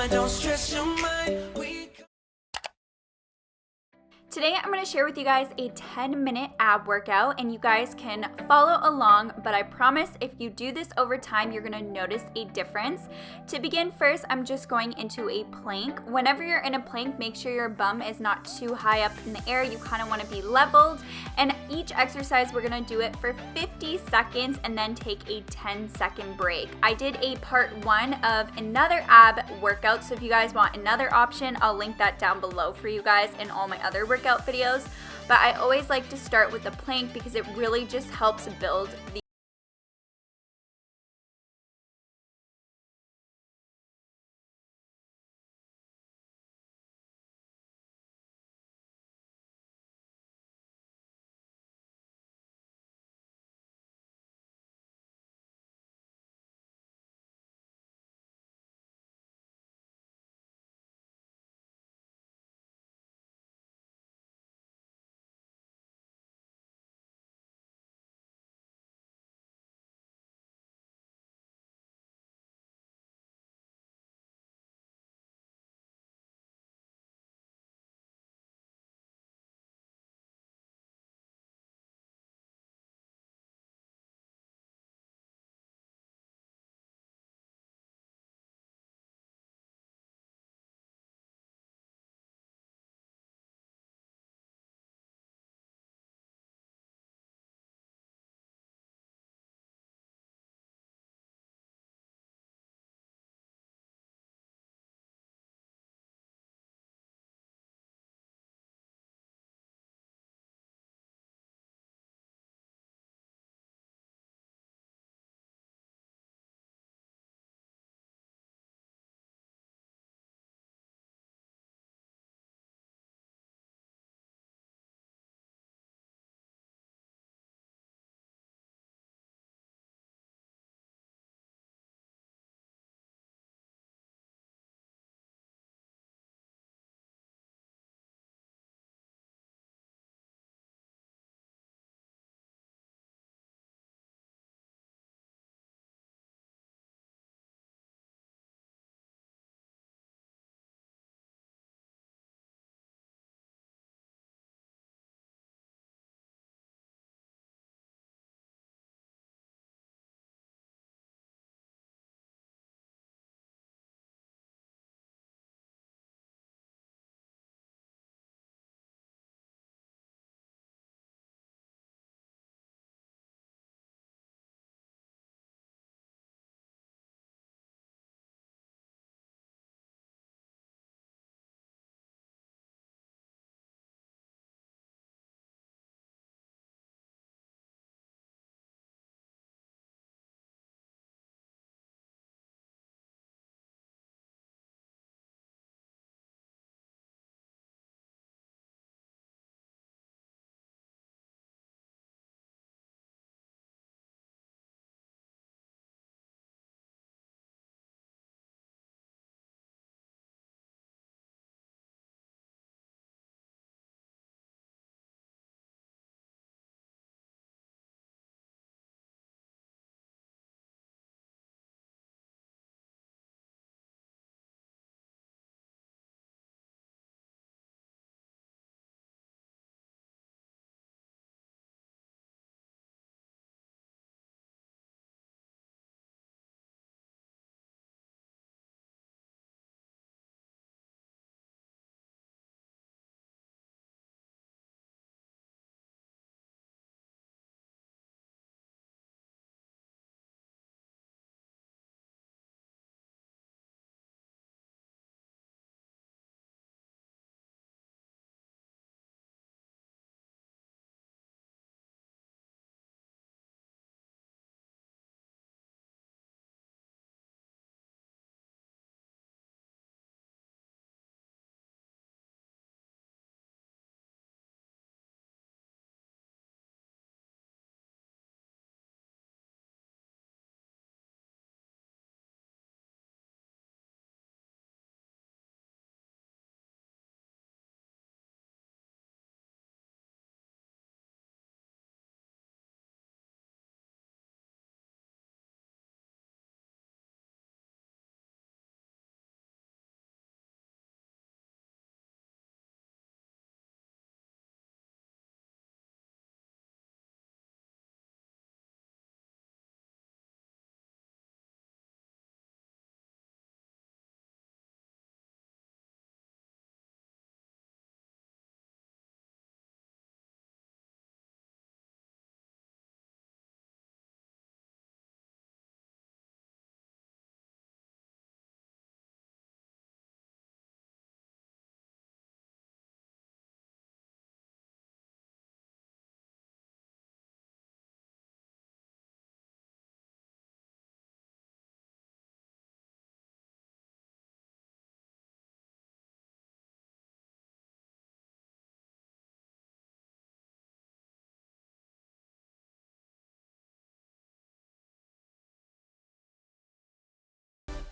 Mama, don't stress your mind. Today I'm going to share with you guys a 10-minute ab workout, and you guys can follow along, but I promise if you do this over time, you're going to notice a difference. To begin first, I'm just going into a plank. Whenever you're in a plank, make sure your bum is not too high up in the air. You kind of want to be leveled, and each exercise we're going to do it for 50 seconds and then take a 10-second break. I did a part 1 of another ab workout, so if you guys want another option, I'll link that down below for you guys in all my other workout videos, but I always like to start with the plank because it really just helps build the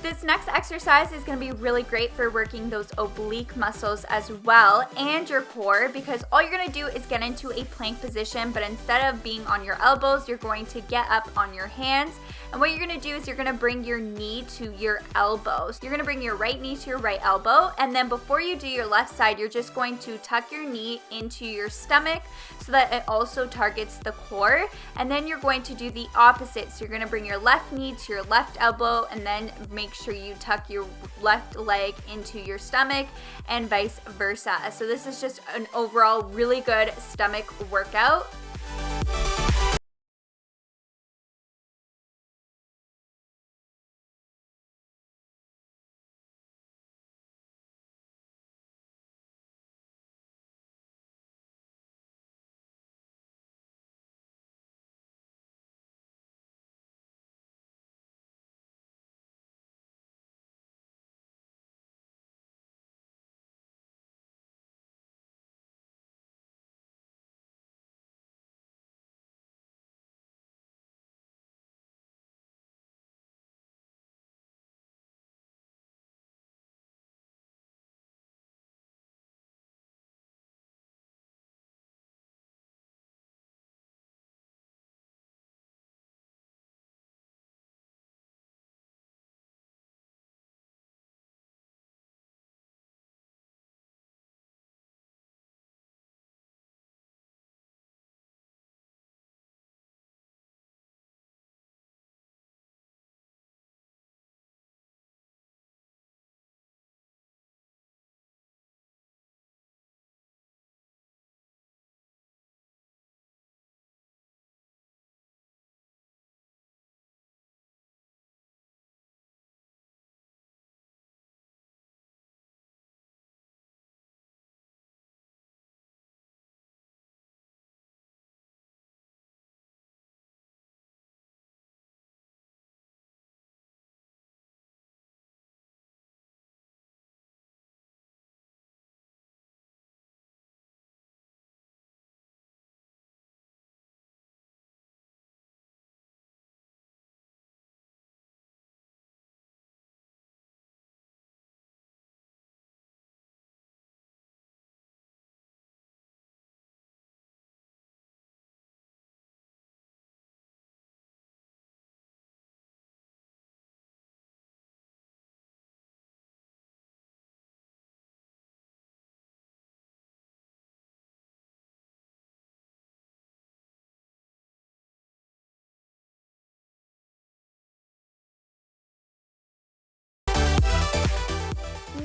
This next exercise is going to be really great for working those oblique muscles as well and your core, because all you're going to do is get into a plank position, but instead of being on your elbows, you're going to get up on your hands. And what you're going to do is you're going to bring your knee to your elbows. You're going to bring your right knee to your right elbow, and then before you do your left side, you're just going to tuck your knee into your stomach so that it also targets the core. And then you're going to do the opposite. So you're going to bring your left knee to your left elbow, and then make sure you tuck your left leg into your stomach and vice versa. So this is just an overall really good stomach workout.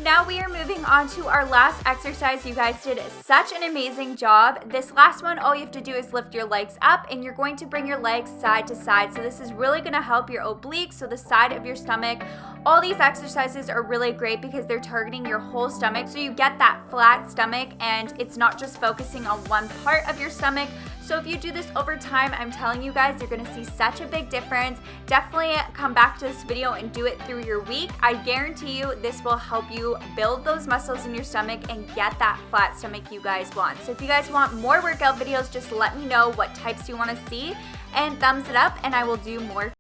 Now we are moving on to our last exercise. You guys did such an amazing job. This last one, all you have to do is lift your legs up, and you're going to bring your legs side to side. So this is really going to help your obliques, so the side of your stomach. All these exercises are really great because they're targeting your whole stomach, so you get that flat stomach and it's not just focusing on one part of your stomach. So if you do this over time, I'm telling you guys, you're gonna see such a big difference. Definitely come back to this video and do it through your week. I guarantee you this will help you build those muscles in your stomach and get that flat stomach you guys want. So if you guys want more workout videos, just let me know what types you wanna see and thumbs it up and I will do more.